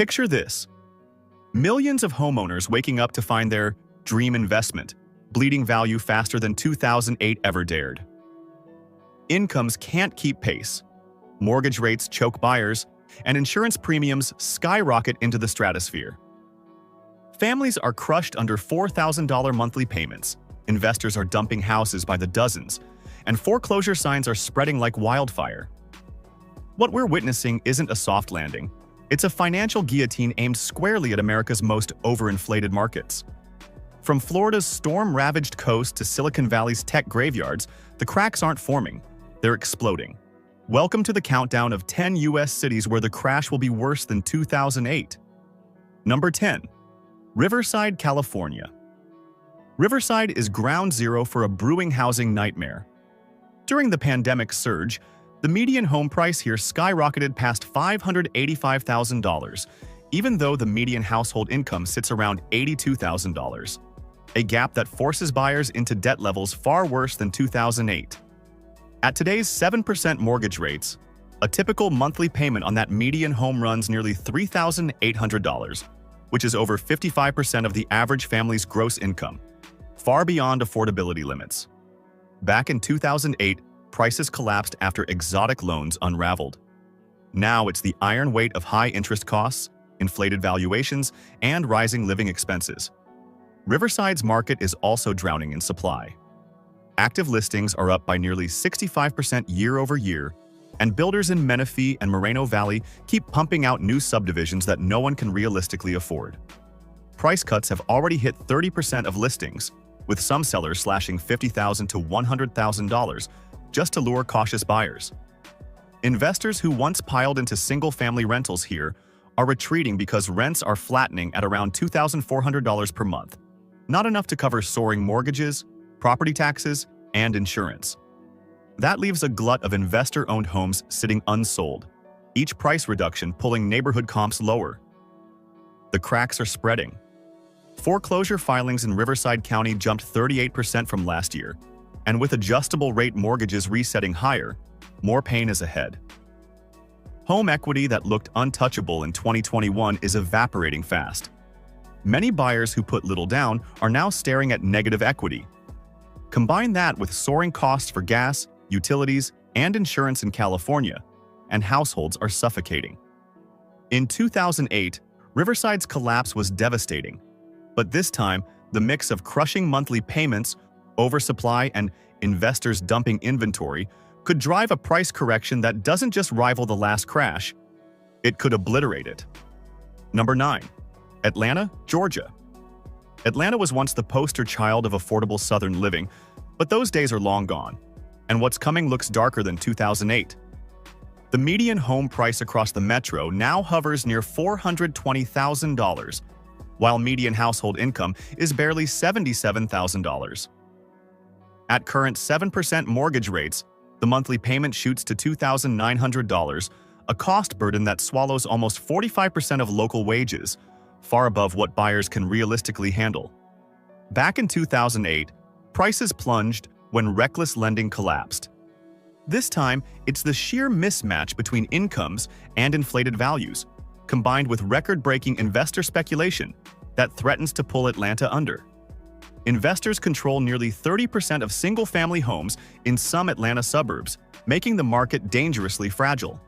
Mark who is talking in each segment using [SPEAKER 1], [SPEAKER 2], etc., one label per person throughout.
[SPEAKER 1] Picture this: millions of homeowners waking up to find their dream investment bleeding value faster than 2008 ever dared. Incomes can't keep pace. Mortgage rates choke buyers, and insurance premiums skyrocket into the stratosphere. Families are crushed under $4,000 monthly payments, investors are dumping houses by the dozens, and foreclosure signs are spreading like wildfire. What we're witnessing isn't a soft landing. It's a financial guillotine aimed squarely at America's most overinflated markets. From Florida's storm-ravaged coast to Silicon Valley's tech graveyards, the cracks aren't forming, they're exploding. Welcome to the countdown of 10 U.S. cities where the crash will be worse than 2008. Number 10. Riverside, California. Riverside is ground zero for a brewing housing nightmare. During the pandemic surge, the median home price here skyrocketed past $585,000, even though the median household income sits around $82,000, a gap that forces buyers into debt levels far worse than 2008. At today's 7% mortgage rates, a typical monthly payment on that median home runs nearly $3,800, which is over 55% of the average family's gross income, far beyond affordability limits. Back in 2008, prices collapsed after exotic loans unraveled. Now it's the iron weight of high interest costs, inflated valuations, and rising living expenses. Riverside's market is also drowning in supply. Active listings are up by nearly 65% year over year, and builders in Menifee and Moreno Valley keep pumping out new subdivisions that no one can realistically afford. Price cuts have already hit 30% of listings, with some sellers slashing $50,000 to $100,000 just to lure cautious buyers. Investors who once piled into single-family rentals here are retreating because rents are flattening at around $2,400 per month, not enough to cover soaring mortgages, property taxes, and insurance. That leaves a glut of investor-owned homes sitting unsold, each price reduction pulling neighborhood comps lower. The cracks are spreading. Foreclosure filings in Riverside County jumped 38% from last year, and with adjustable rate mortgages resetting higher, more pain is ahead. Home equity that looked untouchable in 2021 is evaporating fast. Many buyers who put little down are now staring at negative equity. Combine that with soaring costs for gas, utilities, and insurance in California, and households are suffocating. In 2008, Riverside's collapse was devastating, but this time, the mix of crushing monthly payments, oversupply, and investors dumping inventory could drive a price correction that doesn't just rival the last crash, it could obliterate it. Number 9. Atlanta, Georgia. Atlanta was once the poster child of affordable Southern living, but those days are long gone, and what's coming looks darker than 2008. The median home price across the metro now hovers near $420,000, while median household income is barely $77,000. At current 7% mortgage rates, the monthly payment shoots to $2,900, a cost burden that swallows almost 45% of local wages, far above what buyers can realistically handle. Back in 2008, prices plunged when reckless lending collapsed. This time, it's the sheer mismatch between incomes and inflated values, combined with record-breaking investor speculation, that threatens to pull Atlanta under. Investors control nearly 30% of single-family homes in some Atlanta suburbs, making the market dangerously fragile.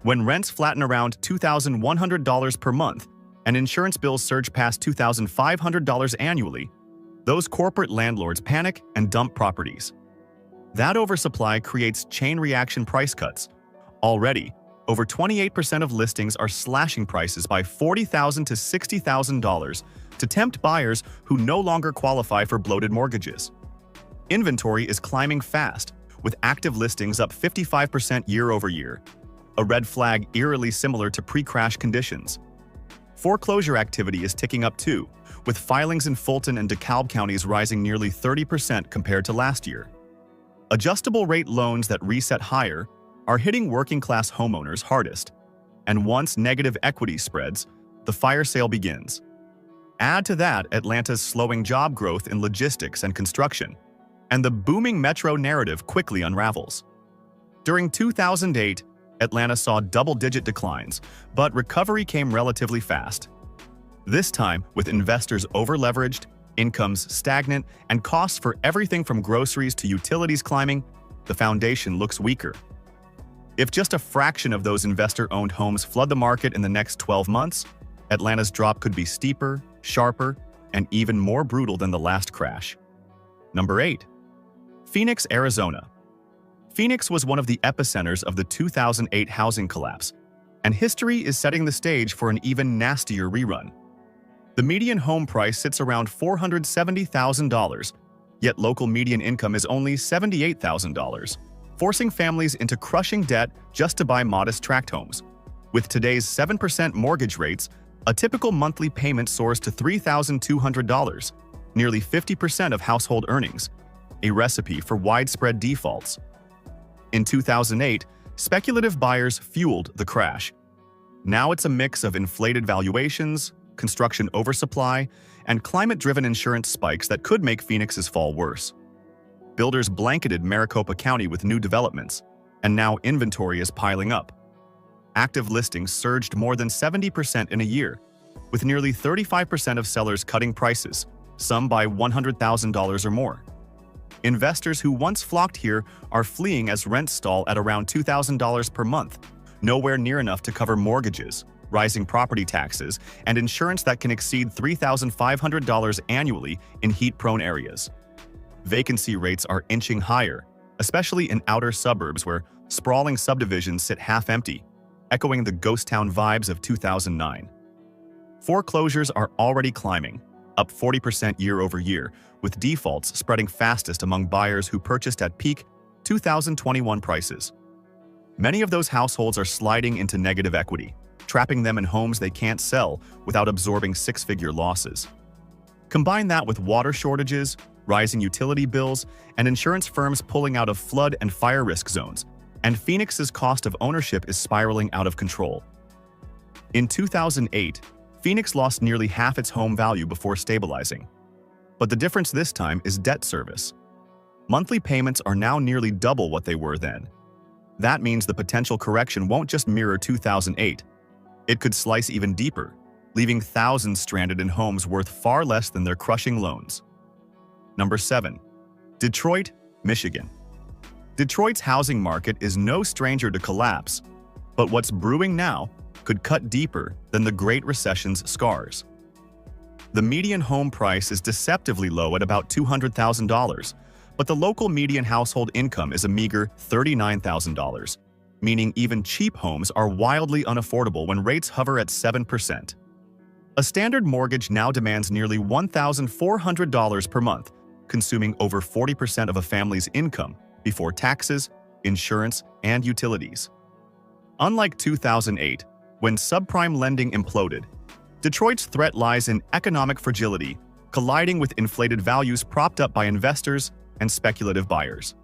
[SPEAKER 1] When rents flatten around $2,100 per month and insurance bills surge past $2,500 annually, those corporate landlords panic and dump properties. That oversupply creates chain reaction price cuts. Already, over 28% of listings are slashing prices by $40,000 to $60,000 to tempt buyers who no longer qualify for bloated mortgages. Inventory is climbing fast, with active listings up 55% year over year, a red flag eerily similar to pre-crash conditions. Foreclosure activity is ticking up too, with filings in Fulton and DeKalb counties rising nearly 30% compared to last year. Adjustable rate loans that reset higher are hitting working-class homeowners hardest, and once negative equity spreads, the fire sale begins. Add to that Atlanta's slowing job growth in logistics and construction, and the booming metro narrative quickly unravels. During 2008, Atlanta saw double-digit declines, but recovery came relatively fast. This time, with investors over-leveraged, incomes stagnant, and costs for everything from groceries to utilities climbing, the foundation looks weaker. If just a fraction of those investor-owned homes flood the market in the next 12 months, Atlanta's drop could be steeper, sharper, and even more brutal than the last crash. Number 8. Phoenix, Arizona. Phoenix was one of the epicenters of the 2008 housing collapse, and history is setting the stage for an even nastier rerun. The median home price sits around $470,000, yet local median income is only $78,000, forcing families into crushing debt just to buy modest tract homes. With today's 7% mortgage rates, a typical monthly payment soars to $3,200, nearly 50% of household earnings, a recipe for widespread defaults. In 2008, speculative buyers fueled the crash. Now it's a mix of inflated valuations, construction oversupply, and climate-driven insurance spikes that could make Phoenix's fall worse. Builders blanketed Maricopa County with new developments, and now inventory is piling up. Active listings surged more than 70% in a year, with nearly 35% of sellers cutting prices, some by $100,000 or more. Investors who once flocked here are fleeing as rents stall at around $2,000 per month, nowhere near enough to cover mortgages, rising property taxes, and insurance that can exceed $3,500 annually in heat-prone areas. Vacancy rates are inching higher, especially in outer suburbs where sprawling subdivisions sit half-empty, echoing the ghost town vibes of 2009. Foreclosures are already climbing, up 40% year-over-year, with defaults spreading fastest among buyers who purchased at peak 2021 prices. Many of those households are sliding into negative equity, trapping them in homes they can't sell without absorbing six-figure losses. Combine that with water shortages, rising utility bills, and insurance firms pulling out of flood and fire risk zones, and Phoenix's cost of ownership is spiraling out of control. In 2008, Phoenix lost nearly half its home value before stabilizing. But the difference this time is debt service. Monthly payments are now nearly double what they were then. That means the potential correction won't just mirror 2008. It could slice even deeper, leaving thousands stranded in homes worth far less than their crushing loans. Number 7. Detroit, Michigan. Detroit's housing market is no stranger to collapse, but what's brewing now could cut deeper than the Great Recession's scars. The median home price is deceptively low at about $200,000, but the local median household income is a meager $39,000, meaning even cheap homes are wildly unaffordable when rates hover at 7%. A standard mortgage now demands nearly $1,400 per month, consuming over 40% of a family's income before taxes, insurance, and utilities. Unlike 2008, when subprime lending imploded, Detroit's threat lies in economic fragility, colliding with inflated values propped up by investors and speculative buyers.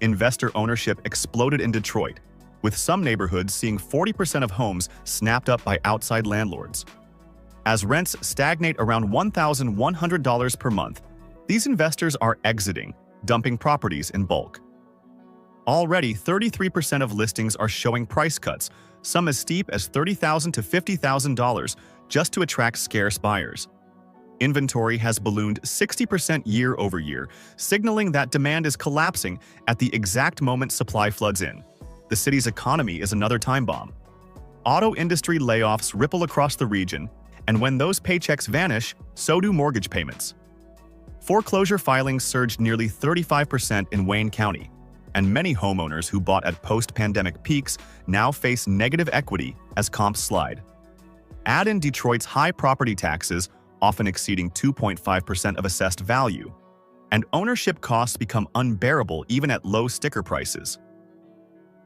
[SPEAKER 1] Investor ownership exploded in Detroit, with some neighborhoods seeing 40% of homes snapped up by outside landlords. As rents stagnate around $1,100 per month, these investors are exiting, dumping properties in bulk. Already, 33% of listings are showing price cuts, some as steep as $30,000 to $50,000, just to attract scarce buyers. Inventory has ballooned 60% year-over-year, signaling that demand is collapsing at the exact moment supply floods in. The city's economy is another time bomb. Auto industry layoffs ripple across the region, and when those paychecks vanish, so do mortgage payments. Foreclosure filings surged nearly 35% in Wayne County, and many homeowners who bought at post-pandemic peaks now face negative equity as comps slide. Add in Detroit's high property taxes, often exceeding 2.5% of assessed value, and ownership costs become unbearable even at low sticker prices.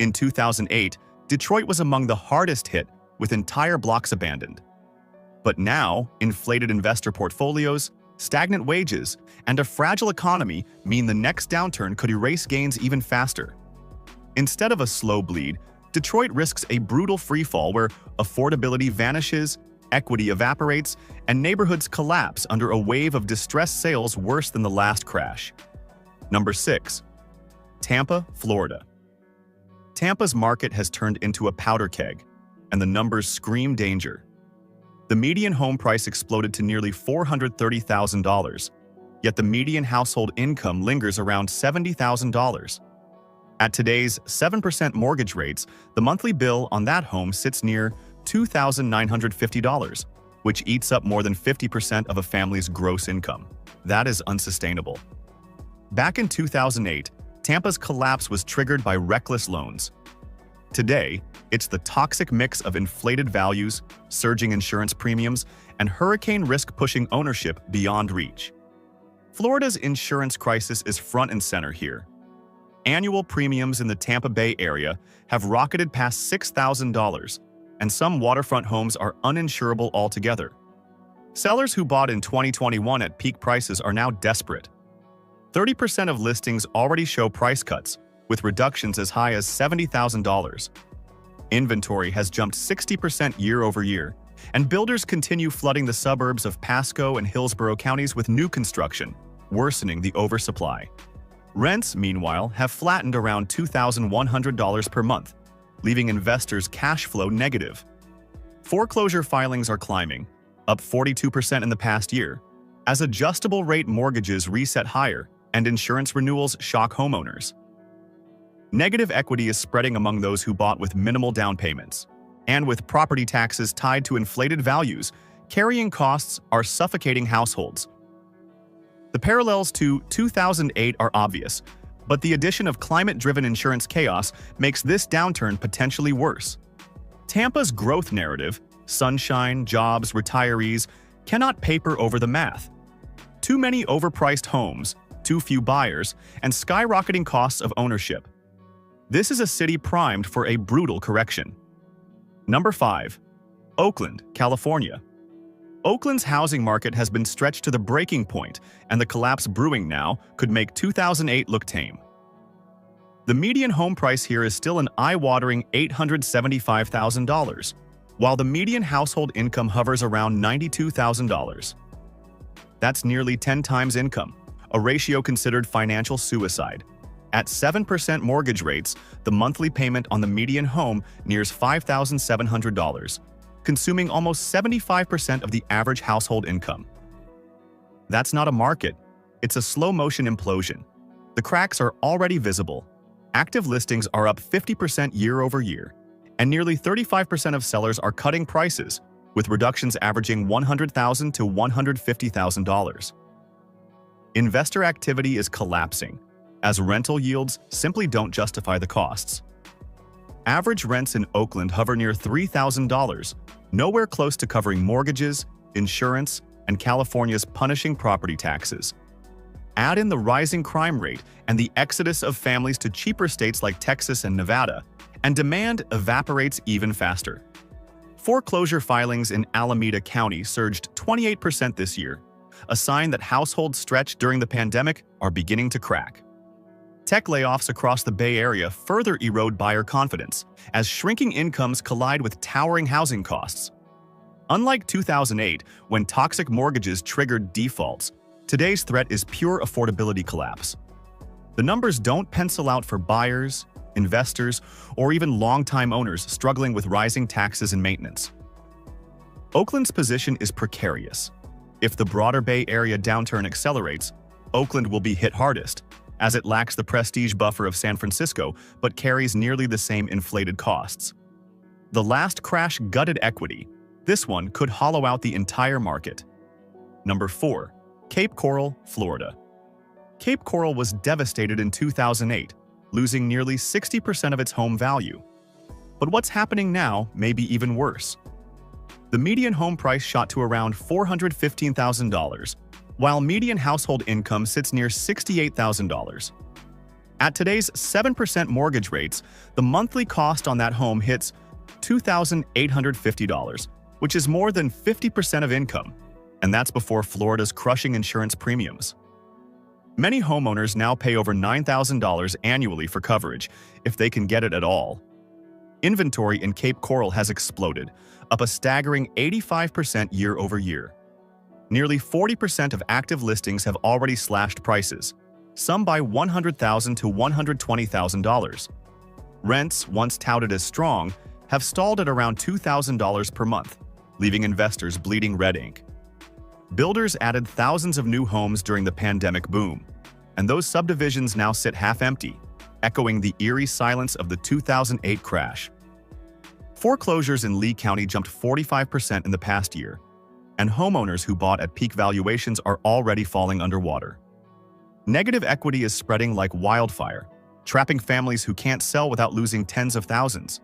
[SPEAKER 1] In 2008, Detroit was among the hardest hit, with entire blocks abandoned. But now, inflated investor portfolios, stagnant wages, and a fragile economy mean the next downturn could erase gains even faster. Instead of a slow bleed, Detroit risks a brutal freefall where affordability vanishes, equity evaporates, and neighborhoods collapse under a wave of distressed sales worse than the last crash. Number 6. Tampa, Florida. Tampa's market has turned into a powder keg, and the numbers scream danger. The median home price exploded to nearly $430,000, yet the median household income lingers around $70,000. At today's 7% mortgage rates, the monthly bill on that home sits near $2,950, which eats up more than 50% of a family's gross income. That is unsustainable. Back in 2008, Tampa's collapse was triggered by reckless loans. Today, it's the toxic mix of inflated values, surging insurance premiums, and hurricane risk pushing ownership beyond reach. Florida's insurance crisis is front and center here. Annual premiums in the Tampa Bay area have rocketed past $6,000, and some waterfront homes are uninsurable altogether. Sellers who bought in 2021 at peak prices are now desperate. 30% of listings already show price cuts, with reductions as high as $70,000. Inventory has jumped 60% year over year, and builders continue flooding the suburbs of Pasco and Hillsborough counties with new construction, worsening the oversupply. Rents, meanwhile, have flattened around $2,100 per month, leaving investors cash flow negative. Foreclosure filings are climbing, up 42% in the past year, as adjustable-rate mortgages reset higher and insurance renewals shock homeowners. Negative equity is spreading among those who bought with minimal down payments, and with property taxes tied to inflated values, carrying costs are suffocating households. The parallels to 2008 are obvious, but the addition of climate-driven insurance chaos makes this downturn potentially worse. Tampa's growth narrative, sunshine, jobs, retirees, cannot paper over the math. Too many overpriced homes, too few buyers, and skyrocketing costs of ownership. This is a city primed for a brutal correction. Number 5. Oakland, California. Oakland's housing market has been stretched to the breaking point, and the collapse brewing now could make 2008 look tame. The median home price here is still an eye-watering $875,000, while the median household income hovers around $92,000. That's nearly 10 times income, a ratio considered financial suicide. At 7% mortgage rates, the monthly payment on the median home nears $5,700, consuming almost 75% of the average household income. That's not a market, it's a slow-motion implosion. The cracks are already visible. Active listings are up 50% year over year, and nearly 35% of sellers are cutting prices, with reductions averaging $100,000 to $150,000. Investor activity is collapsing, as rental yields simply don't justify the costs. Average rents in Oakland hover near $3,000, nowhere close to covering mortgages, insurance, and California's punishing property taxes. Add in the rising crime rate and the exodus of families to cheaper states like Texas and Nevada, and demand evaporates even faster. Foreclosure filings in Alameda County surged 28% this year, a sign that households stretched during the pandemic are beginning to crack. Tech layoffs across the Bay Area further erode buyer confidence, as shrinking incomes collide with towering housing costs. Unlike 2008, when toxic mortgages triggered defaults, today's threat is pure affordability collapse. The numbers don't pencil out for buyers, investors, or even long-time owners struggling with rising taxes and maintenance. Oakland's position is precarious. If the broader Bay Area downturn accelerates, Oakland will be hit hardest, as it lacks the prestige buffer of San Francisco but carries nearly the same inflated costs. The last crash gutted equity. This one could hollow out the entire market. Number 4. Cape Coral, Florida. Cape Coral was devastated in 2008, losing nearly 60% of its home value. But what's happening now may be even worse. The median home price shot to around $415,000, while median household income sits near $68,000. At today's 7% mortgage rates, the monthly cost on that home hits $2,850, which is more than 50% of income, and that's before Florida's crushing insurance premiums. Many homeowners now pay over $9,000 annually for coverage, if they can get it at all. Inventory in Cape Coral has exploded, up a staggering 85% year over year. Nearly 40% of active listings have already slashed prices, some by $100,000 to $120,000. Rents, once touted as strong, have stalled at around $2,000 per month, leaving investors bleeding red ink. Builders added thousands of new homes during the pandemic boom, and those subdivisions now sit half-empty, echoing the eerie silence of the 2008 crash. Foreclosures in Lee County jumped 45% in the past year, and homeowners who bought at peak valuations are already falling underwater. Negative equity is spreading like wildfire, trapping families who can't sell without losing tens of thousands.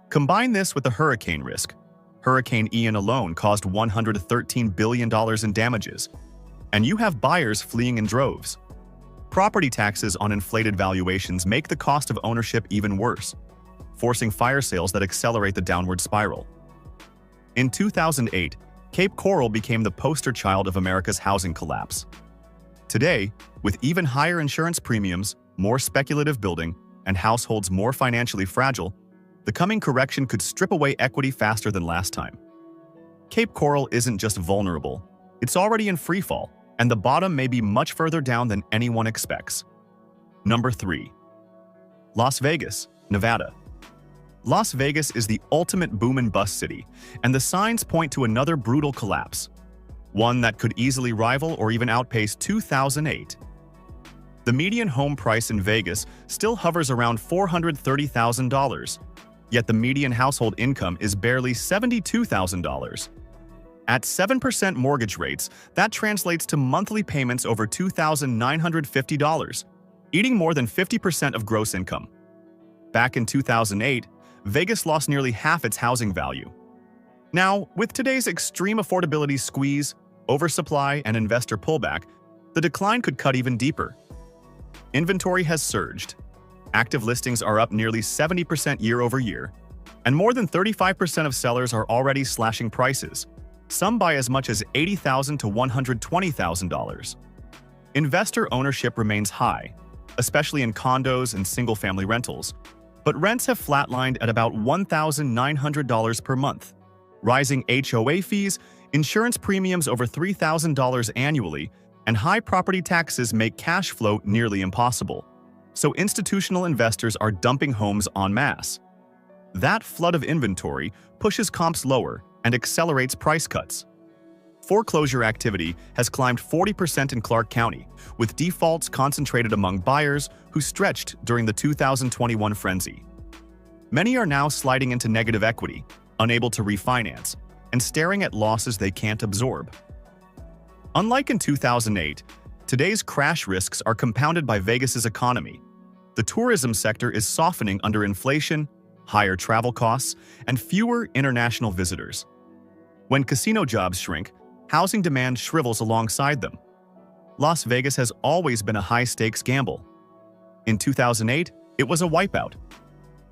[SPEAKER 1] Combine this with the hurricane risk. Hurricane Ian alone caused $113 billion in damages, and you have buyers fleeing in droves. Property taxes on inflated valuations make the cost of ownership even worse, forcing fire sales that accelerate the downward spiral. In 2008, Cape Coral became the poster child of America's housing collapse. Today, with even higher insurance premiums, more speculative building, and households more financially fragile, the coming correction could strip away equity faster than last time. Cape Coral isn't just vulnerable, it's already in freefall, and the bottom may be much further down than anyone expects. Number 3. Las Vegas, Nevada. Las Vegas is the ultimate boom and bust city, and the signs point to another brutal collapse, one that could easily rival or even outpace 2008. The median home price in Vegas still hovers around $430,000, yet the median household income is barely $72,000. At 7% mortgage rates, that translates to monthly payments over $2,950, eating more than 50% of gross income. Back in 2008, Vegas lost nearly half its housing value. Now, with today's extreme affordability squeeze, oversupply, and investor pullback, the decline could cut even deeper. Inventory has surged. Active listings are up nearly 70% year over year, and more than 35% of sellers are already slashing prices, some by as much as $80,000 to $120,000. Investor ownership remains high, especially in condos and single-family rentals, but rents have flatlined at about $1,900 per month. Rising HOA fees, insurance premiums over $3,000 annually, and high property taxes make cash flow nearly impossible. So institutional investors are dumping homes en masse. That flood of inventory pushes comps lower and accelerates price cuts. Foreclosure activity has climbed 40% in Clark County, with defaults concentrated among buyers who stretched during the 2021 frenzy. Many are now sliding into negative equity, unable to refinance, and staring at losses they can't absorb. Unlike in 2008, today's crash risks are compounded by Vegas's economy. The tourism sector is softening under inflation, higher travel costs, and fewer international visitors. When casino jobs shrink, housing demand shrivels alongside them. Las Vegas has always been a high-stakes gamble. In 2008, it was a wipeout.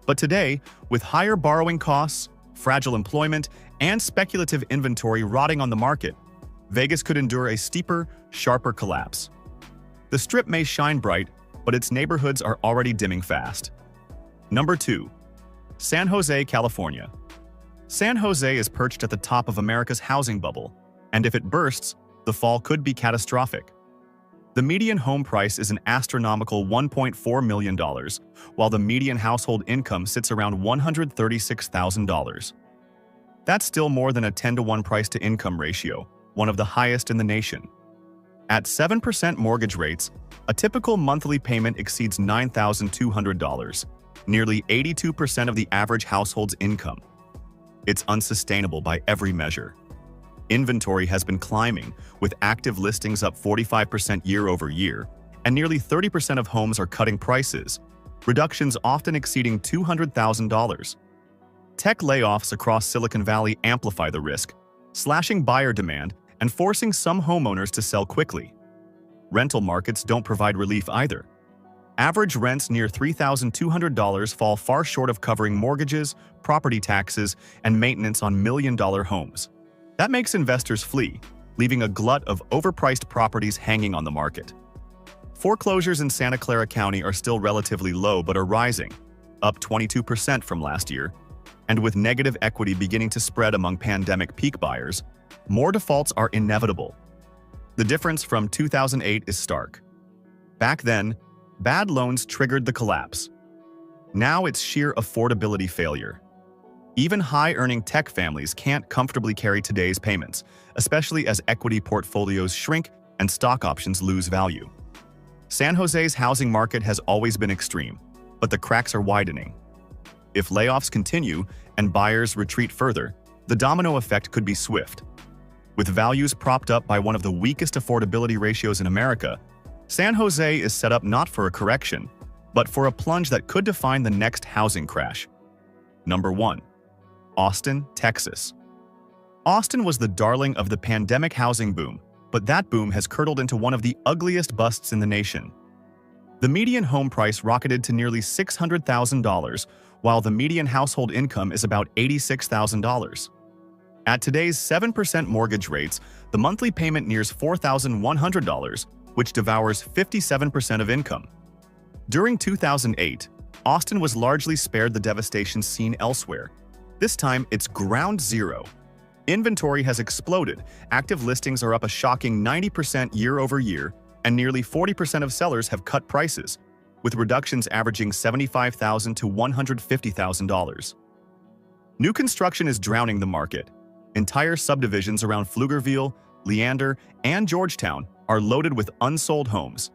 [SPEAKER 1] But today, with higher borrowing costs, fragile employment, and speculative inventory rotting on the market, Vegas could endure a steeper, sharper collapse. The Strip may shine bright, but its neighborhoods are already dimming fast. Number 2. San Jose, California. San Jose is perched at the top of America's housing bubble, and if it bursts, the fall could be catastrophic. The median home price is an astronomical $1.4 million, while the median household income sits around $136,000. That's still more than a 10-to-1 price-to-income ratio, one of the highest in the nation. At 7% mortgage rates, a typical monthly payment exceeds $9,200, nearly 82% of the average household's income. It's unsustainable by every measure. Inventory has been climbing, with active listings up 45% year over year, and nearly 30% of homes are cutting prices, reductions often exceeding $200,000. Tech layoffs across Silicon Valley amplify the risk, slashing buyer demand and forcing some homeowners to sell quickly. Rental markets don't provide relief either. Average rents near $3,200 fall far short of covering mortgages, property taxes, and maintenance on million-dollar homes. That makes investors flee, leaving a glut of overpriced properties hanging on the market. Foreclosures in Santa Clara County are still relatively low but are rising, up 22% from last year, and with negative equity beginning to spread among pandemic peak buyers, more defaults are inevitable. The difference from 2008 is stark. Back then, bad loans triggered the collapse. Now it's sheer affordability failure. Even high-earning tech families can't comfortably carry today's payments, especially as equity portfolios shrink and stock options lose value. San Jose's housing market has always been extreme, but the cracks are widening. If layoffs continue and buyers retreat further, the domino effect could be swift. With values propped up by one of the weakest affordability ratios in America, San Jose is set up not for a correction, but for a plunge that could define the next housing crash. Number 1. Austin, Texas. Austin was the darling of the pandemic housing boom, but that boom has curdled into one of the ugliest busts in the nation. The median home price rocketed to nearly $600,000, while the median household income is about $86,000. At today's 7% mortgage rates, the monthly payment nears $4,100, which devours 57% of income. During 2008, Austin was largely spared the devastation seen elsewhere. This time, it's ground zero. Inventory has exploded, active listings are up a shocking 90% year over year, and nearly 40% of sellers have cut prices, with reductions averaging $75,000 to $150,000. New construction is drowning the market. Entire subdivisions around Pflugerville, Leander, and Georgetown are loaded with unsold homes.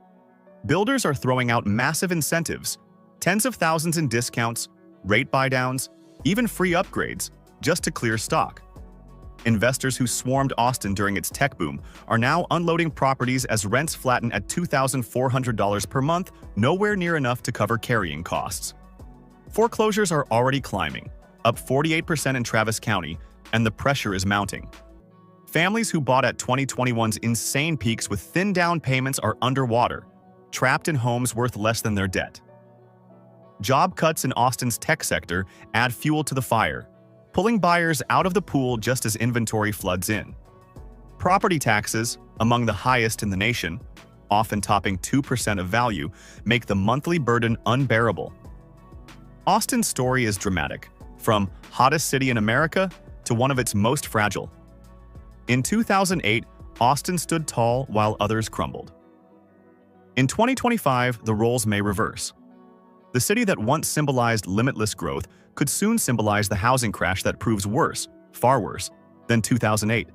[SPEAKER 1] Builders are throwing out massive incentives, tens of thousands in discounts, rate buydowns, even free upgrades, just to clear stock. Investors who swarmed Austin during its tech boom are now unloading properties as rents flatten at $2,400 per month, nowhere near enough to cover carrying costs. Foreclosures are already climbing, up 48% in Travis County, and the pressure is mounting. Families who bought at 2021's insane peaks with thin down payments are underwater, trapped in homes worth less than their debt. Job cuts in Austin's tech sector add fuel to the fire, pulling buyers out of the pool just as inventory floods in. Property taxes, among the highest in the nation, often topping 2% of value, make the monthly burden unbearable. Austin's story is dramatic, from hottest city in America to one of its most fragile. In 2008, Austin stood tall while others crumbled. In 2025, the roles may reverse. The city that once symbolized limitless growth could soon symbolize the housing crash that proves worse, far worse, than 2008.